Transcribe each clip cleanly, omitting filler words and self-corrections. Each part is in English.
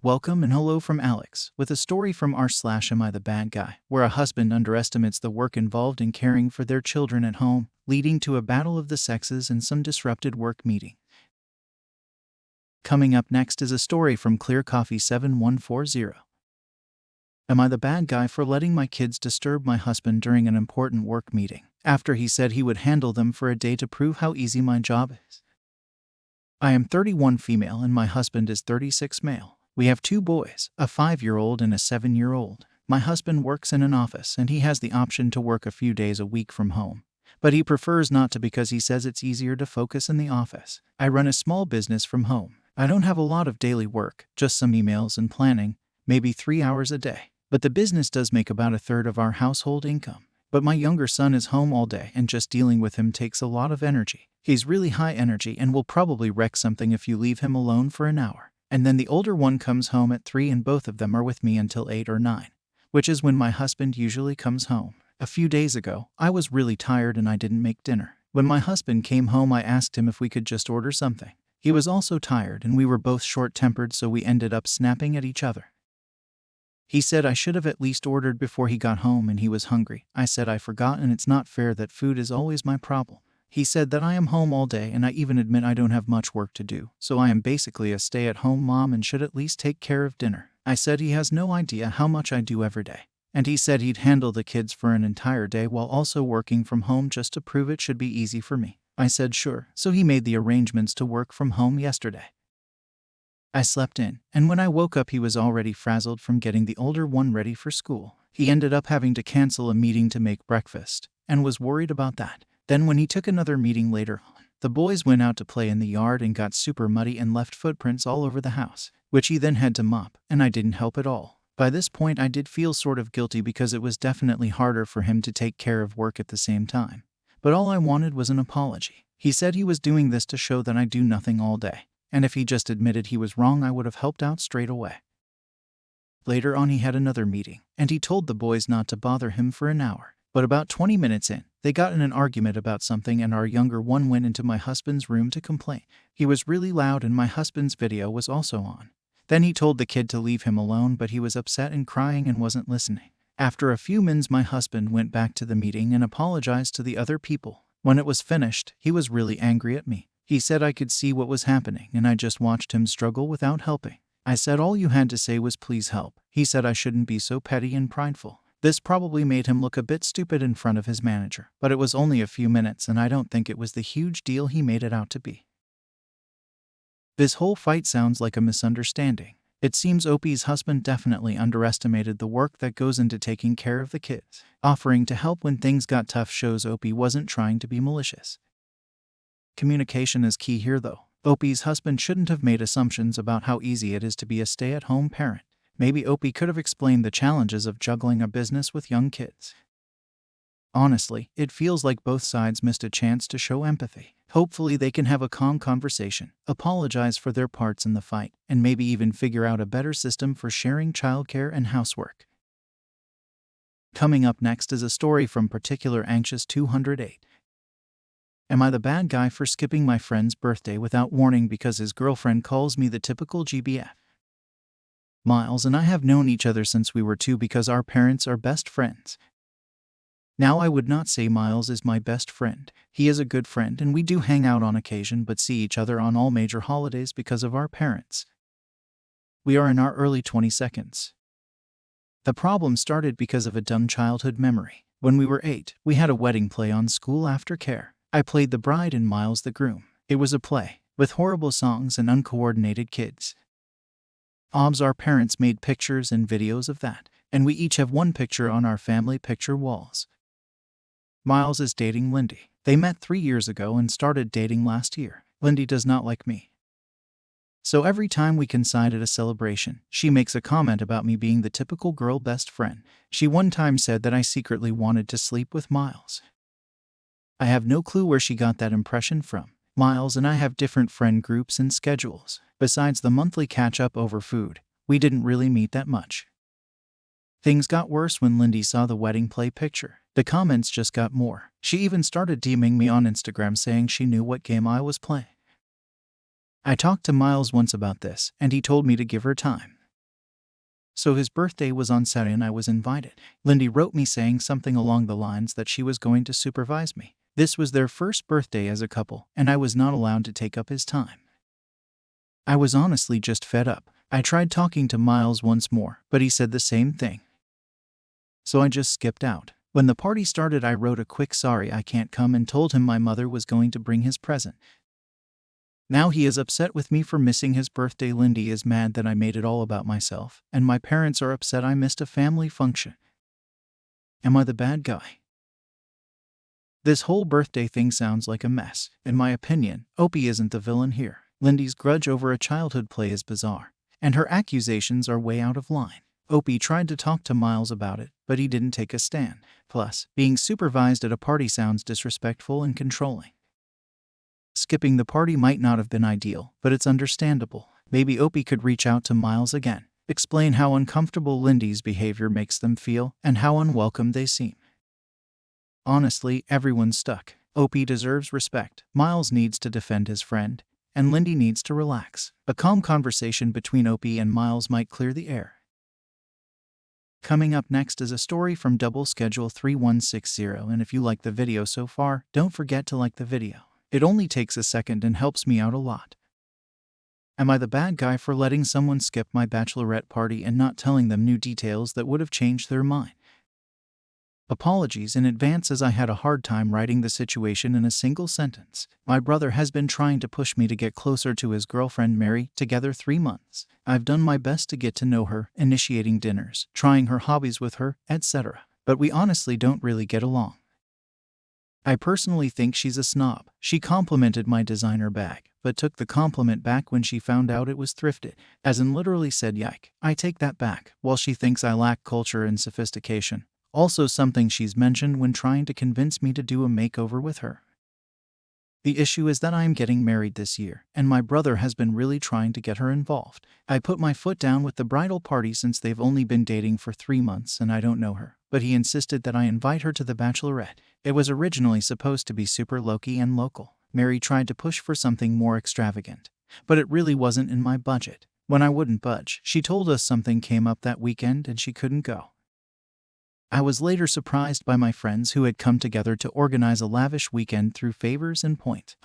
Welcome and hello from Alex, with a story from r/Am I the Bad Guy, where a husband underestimates the work involved in caring for their children at home, leading to a battle of the sexes and some disrupted work meeting. Coming up next is a story from Clear Coffee 7140. Am I the bad guy for letting my kids disturb my husband during an important work meeting, after he said he would handle them for a day to prove how easy my job is? I am 31 female and my husband is 36 male. We have 2 boys, a 5-year-old and a 7-year-old. My husband works in an office and he has the option to work a few days a week from home. But he prefers not to because he says it's easier to focus in the office. I run a small business from home. I don't have a lot of daily work, just some emails and planning, maybe 3 hours a day. But the business does make about a third of our household income. But my younger son is home all day and just dealing with him takes a lot of energy. He's really high energy and will probably wreck something if you leave him alone for an hour. And then the older one comes home at 3 and both of them are with me until 8 or 9, which is when my husband usually comes home. A few days ago, I was really tired and I didn't make dinner. When my husband came home, I asked him if we could just order something. He was also tired and we were both short-tempered, so we ended up snapping at each other. He said I should have at least ordered before he got home and he was hungry. I said I forgot and it's not fair that food is always my problem. He said that I am home all day and I even admit I don't have much work to do, so I am basically a stay-at-home mom and should at least take care of dinner. I said he has no idea how much I do every day. And he said he'd handle the kids for an entire day while also working from home just to prove it should be easy for me. I said sure, so he made the arrangements to work from home yesterday. I slept in, and when I woke up he was already frazzled from getting the older one ready for school. He ended up having to cancel a meeting to make breakfast, and was worried about that. Then when he took another meeting later on, the boys went out to play in the yard and got super muddy and left footprints all over the house, which he then had to mop, and I didn't help at all. By this point I did feel sort of guilty because it was definitely harder for him to take care of work at the same time. But all I wanted was an apology. He said he was doing this to show that I do nothing all day, and if he just admitted he was wrong I would have helped out straight away. Later on he had another meeting, and he told the boys not to bother him for an hour. But about 20 minutes in, they got in an argument about something and our younger one went into my husband's room to complain. He was really loud and my husband's video was also on. Then he told the kid to leave him alone, but he was upset and crying and wasn't listening. After a few minutes my husband went back to the meeting and apologized to the other people. When it was finished, he was really angry at me. He said I could see what was happening and I just watched him struggle without helping. I said all you had to say was please help. He said I shouldn't be so petty and prideful. This probably made him look a bit stupid in front of his manager, but it was only a few minutes and I don't think it was the huge deal he made it out to be. This whole fight sounds like a misunderstanding. It seems Opie's husband definitely underestimated the work that goes into taking care of the kids. Offering to help when things got tough shows Opie wasn't trying to be malicious. Communication is key here though. Opie's husband shouldn't have made assumptions about how easy it is to be a stay-at-home parent. Maybe Opie could have explained the challenges of juggling a business with young kids. Honestly, it feels like both sides missed a chance to show empathy. Hopefully they can have a calm conversation, apologize for their parts in the fight, and maybe even figure out a better system for sharing childcare and housework. Coming up next is a story from Particular Anxious 208. Am I the bad guy for skipping my friend's birthday without warning because his girlfriend calls me the typical GBF? Miles and I have known each other since we were 2 because our parents are best friends. Now I would not say Miles is my best friend. He is a good friend and we do hang out on occasion but see each other on all major holidays because of our parents. We are in our early 22nd. The problem started because of a dumb childhood memory. When we were 8, we had a wedding play on school aftercare. I played the bride and Miles the groom. It was a play with horrible songs and uncoordinated kids. Our parents made pictures and videos of that, and we each have one picture on our family picture walls. Miles is dating Lindy. They met 3 years ago and started dating last year. Lindy does not like me. So every time we coincide at a celebration, she makes a comment about me being the typical girl best friend. She one time said that I secretly wanted to sleep with Miles. I have no clue where she got that impression from. Miles and I have different friend groups and schedules. Besides the monthly catch-up over food, we didn't really meet that much. Things got worse when Lindy saw the wedding play picture. The comments just got more. She even started DMing me on Instagram saying she knew what game I was playing. I talked to Miles once about this, and he told me to give her time. So his birthday was on Saturday and I was invited. Lindy wrote me saying something along the lines that she was going to supervise me. This was their first birthday as a couple, and I was not allowed to take up his time. I was honestly just fed up. I tried talking to Miles once more, but he said the same thing. So I just skipped out. When the party started, I wrote a quick "sorry I can't come" and told him my mother was going to bring his present. Now he is upset with me for missing his birthday. Lindy is mad that I made it all about myself, and my parents are upset I missed a family function. Am I the bad guy? This whole birthday thing sounds like a mess. In my opinion, Opie isn't the villain here. Lindy's grudge over a childhood play is bizarre, and her accusations are way out of line. Opie tried to talk to Miles about it, but he didn't take a stand. Plus, being supervised at a party sounds disrespectful and controlling. Skipping the party might not have been ideal, but it's understandable. Maybe Opie could reach out to Miles again, explain how uncomfortable Lindy's behavior makes them feel, and how unwelcome they seem. Honestly, everyone's stuck. Opie deserves respect, Miles needs to defend his friend, and Lindy needs to relax. A calm conversation between Opie and Miles might clear the air. Coming up next is a story from Double Schedule 3160, and if you like the video so far, don't forget to like the video. It only takes a second and helps me out a lot. Am I the bad guy for letting someone skip my bachelorette party and not telling them new details that would have changed their mind? Apologies in advance as I had a hard time writing the situation in a single sentence. My brother has been trying to push me to get closer to his girlfriend Mary, together 3 months. I've done my best to get to know her, initiating dinners, trying her hobbies with her, etc. But we honestly don't really get along. I personally think she's a snob. She complimented my designer bag, but took the compliment back when she found out it was thrifted, as in literally said "yike, I take that back," while she thinks I lack culture and sophistication. Also something she's mentioned when trying to convince me to do a makeover with her. The issue is that I am getting married this year, and my brother has been really trying to get her involved. I put my foot down with the bridal party since they've only been dating for 3 months and I don't know her, but he insisted that I invite her to the bachelorette. It was originally supposed to be super low-key and local. Mary tried to push for something more extravagant, but it really wasn't in my budget. When I wouldn't budge, she told us something came up that weekend and she couldn't go. I was later surprised by my friends who had come together to organize a lavish weekend through favors and points.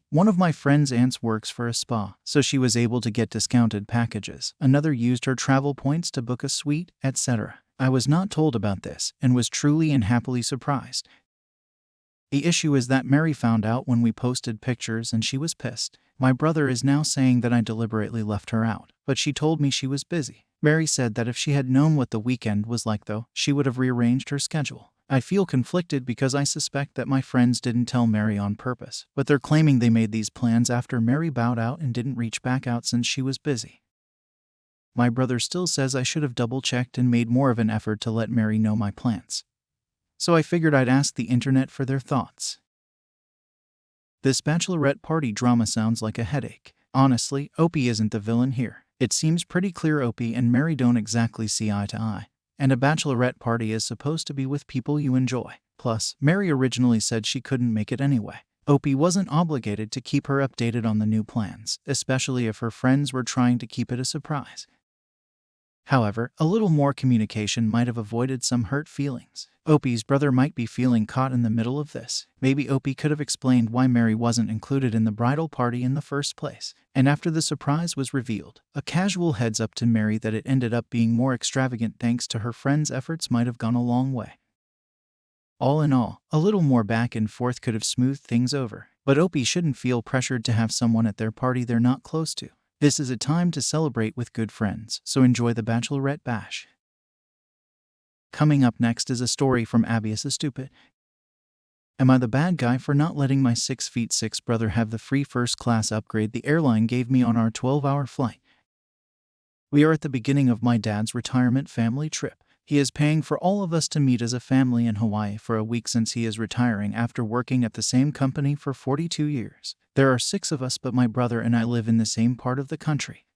One of my friend's aunts works for a spa, so she was able to get discounted packages. Another used her travel points to book a suite, etc. I was not told about this and was truly and happily surprised. The issue is that Mary found out when we posted pictures and she was pissed. My brother is now saying that I deliberately left her out, but she told me she was busy. Mary said that if she had known what the weekend was like though, she would have rearranged her schedule. I feel conflicted because I suspect that my friends didn't tell Mary on purpose, but they're claiming they made these plans after Mary bowed out and didn't reach back out since she was busy. My brother still says I should have double-checked and made more of an effort to let Mary know my plans. So I figured I'd ask the internet for their thoughts. This bachelorette party drama sounds like a headache. Honestly, Opie isn't the villain here. It seems pretty clear Opie and Mary don't exactly see eye to eye, and a bachelorette party is supposed to be with people you enjoy. Plus, Mary originally said she couldn't make it anyway. Opie wasn't obligated to keep her updated on the new plans, especially if her friends were trying to keep it a surprise. However, a little more communication might have avoided some hurt feelings. Opie's brother might be feeling caught in the middle of this. Maybe Opie could have explained why Mary wasn't included in the bridal party in the first place. And after the surprise was revealed, a casual heads up to Mary that it ended up being more extravagant thanks to her friend's efforts might have gone a long way. All in all, a little more back and forth could have smoothed things over. But Opie shouldn't feel pressured to have someone at their party they're not close to. This is a time to celebrate with good friends, so enjoy the bachelorette bash. Coming up next is a story from Abbyissostupid. Am I the bad guy for not letting my 6'6" brother have the free first-class upgrade the airline gave me on our 12-hour flight? We are at the beginning of my dad's retirement family trip. He is paying for all of us to meet as a family in Hawaii for a week since he is retiring after working at the same company for 42 years. There are 6 of us, but my brother and I live in the same part of the country.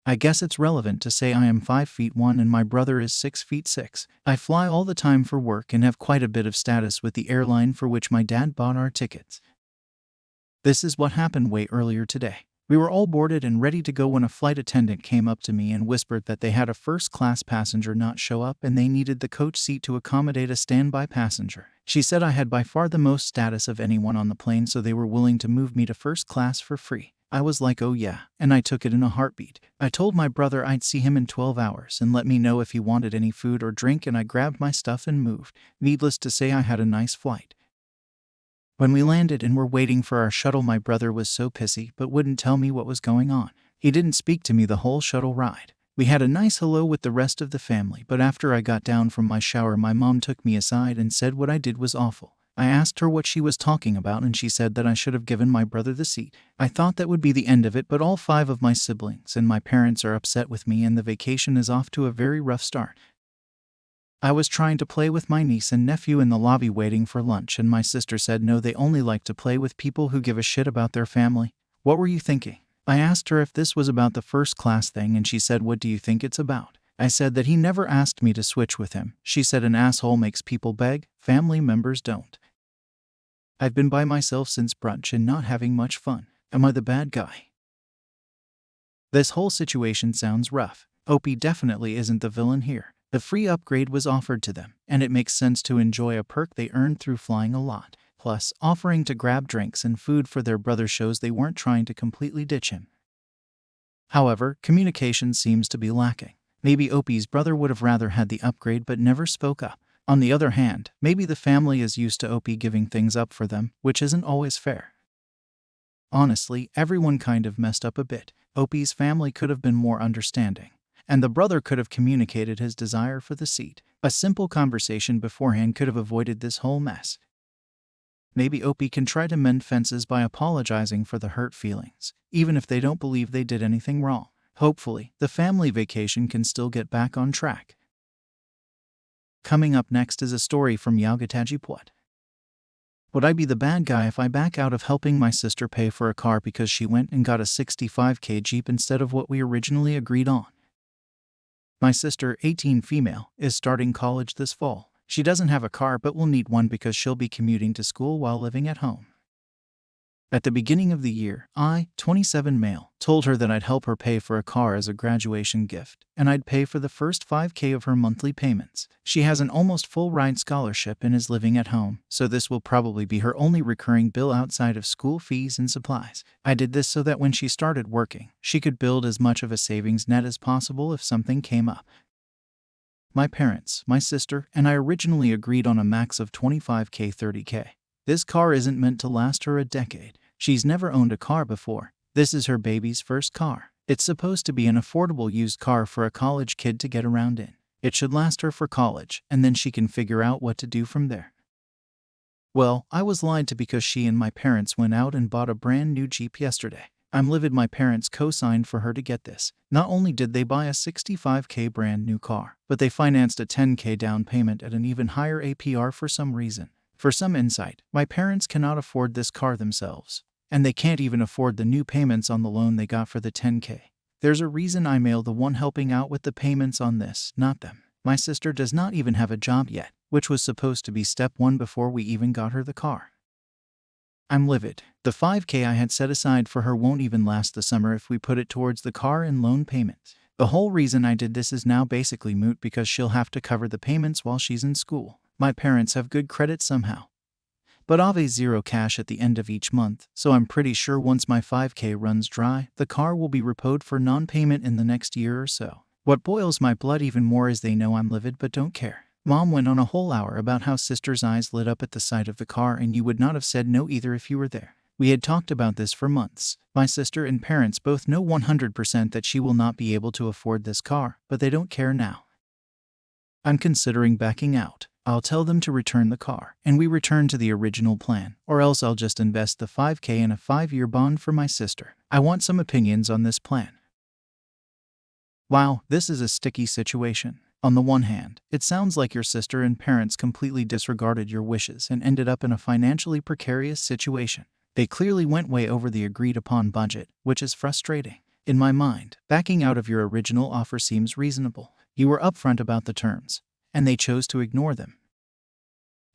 I guess it's relevant to say I am 5'1" and my brother is 6'6". I fly all the time for work and have quite a bit of status with the airline for which my dad bought our tickets. This is what happened way earlier today. We were all boarded and ready to go when a flight attendant came up to me and whispered that they had a first-class passenger not show up and they needed the coach seat to accommodate a standby passenger. She said I had by far the most status of anyone on the plane, so they were willing to move me to first class for free. I was like, oh yeah, and I took it in a heartbeat. I told my brother I'd see him in 12 hours and let me know if he wanted any food or drink, and I grabbed my stuff and moved. Needless to say, I had a nice flight. When we landed and were waiting for our shuttle, my brother was so pissy but wouldn't tell me what was going on. He didn't speak to me the whole shuttle ride. We had a nice hello with the rest of the family, but after I got down from my shower, my mom took me aside and said what I did was awful. I asked her what she was talking about, and she said that I should have given my brother the seat. I thought that would be the end of it, but all 5 of my siblings and my parents are upset with me, and the vacation is off to a very rough start. I was trying to play with my niece and nephew in the lobby waiting for lunch, and my sister said no, they only like to play with people who give a shit about their family. What were you thinking? I asked her if this was about the first class thing, and she said, what do you think it's about? I said that he never asked me to switch with him. She said an asshole makes people beg, family members don't. I've been by myself since brunch and not having much fun. Am I the bad guy? This whole situation sounds rough. Opie definitely isn't the villain here. The free upgrade was offered to them, and it makes sense to enjoy a perk they earned through flying a lot. Plus, offering to grab drinks and food for their brother shows they weren't trying to completely ditch him. However, communication seems to be lacking. Maybe Opie's brother would have rather had the upgrade but never spoke up. On the other hand, maybe the family is used to Opie giving things up for them, which isn't always fair. Honestly, everyone kind of messed up a bit. Opie's family could have been more understanding, and the brother could have communicated his desire for the seat. A simple conversation beforehand could have avoided this whole mess. Maybe Opie can try to mend fences by apologizing for the hurt feelings, even if they don't believe they did anything wrong. Hopefully, the family vacation can still get back on track. Coming up next is a story from yougotajeepwhat. Would I be the bad guy if I back out of helping my sister pay for a car because she went and got a $65K Jeep instead of what we originally agreed on? My sister, 18 female, is starting college this fall. She doesn't have a car but will need one because she'll be commuting to school while living at home. At the beginning of the year, I, 27 male, told her that I'd help her pay for a car as a graduation gift, and I'd pay for the first $5K of her monthly payments. She has an almost full-ride scholarship and is living at home, so this will probably be her only recurring bill outside of school fees and supplies. I did this so that when she started working, she could build as much of a savings net as possible if something came up. My parents, my sister, and I originally agreed on a max of $25K, $30K. This car isn't meant to last her a decade. She's never owned a car before. This is her baby's first car. It's supposed to be an affordable used car for a college kid to get around in. It should last her for college, and then she can figure out what to do from there. Well, I was lied to because she and my parents went out and bought a brand new Jeep yesterday. I'm livid my parents co-signed for her to get this. Not only did they buy a $65K brand new car, but they financed a $10K down payment at an even higher APR for some reason. For some insight, my parents cannot afford this car themselves, and they can't even afford the new payments on the loan they got for the $10K. There's a reason I'm the one helping out with the payments on this, not them. My sister does not even have a job yet, which was supposed to be step 1 before we even got her the car. I'm livid. The $5K I had set aside for her won't even last the summer if we put it towards the car and loan payments. The whole reason I did this is now basically moot because she'll have to cover the payments while she's in school. My parents have good credit somehow, but I've zero cash at the end of each month, so I'm pretty sure once my $5K runs dry, the car will be repoed for non-payment in the next year or so. What boils my blood even more is they know I'm livid but don't care. Mom went on a whole hour about how sister's eyes lit up at the sight of the car and you would not have said no either if you were there. We had talked about this for months. My sister and parents both know 100% that she will not be able to afford this car, but they don't care now. I'm considering backing out. I'll tell them to return the car, and we return to the original plan, or else I'll just invest the $5K in a 5-year bond for my sister. I want some opinions on this plan. Wow, this is a sticky situation. On the one hand, it sounds like your sister and parents completely disregarded your wishes and ended up in a financially precarious situation. They clearly went way over the agreed-upon budget, which is frustrating. In my mind, backing out of your original offer seems reasonable. You were upfront about the terms, and they chose to ignore them.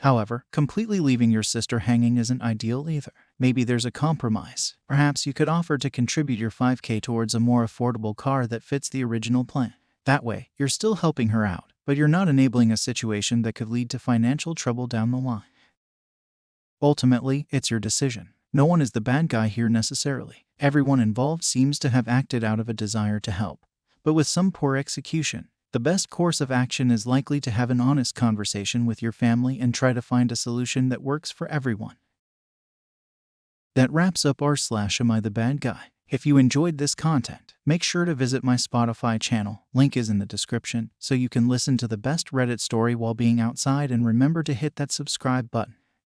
However, completely leaving your sister hanging isn't ideal either. Maybe there's a compromise. Perhaps you could offer to contribute your $5,000 towards a more affordable car that fits the original plan. That way, you're still helping her out, but you're not enabling a situation that could lead to financial trouble down the line. Ultimately, it's your decision. No one is the bad guy here necessarily. Everyone involved seems to have acted out of a desire to help. But with some poor execution, the best course of action is likely to have an honest conversation with your family and try to find a solution that works for everyone. That wraps up r/Am I the Bad Guy? If you enjoyed this content, make sure to visit my Spotify channel, link is in the description, so you can listen to the best Reddit story while being outside, and remember to hit that subscribe button.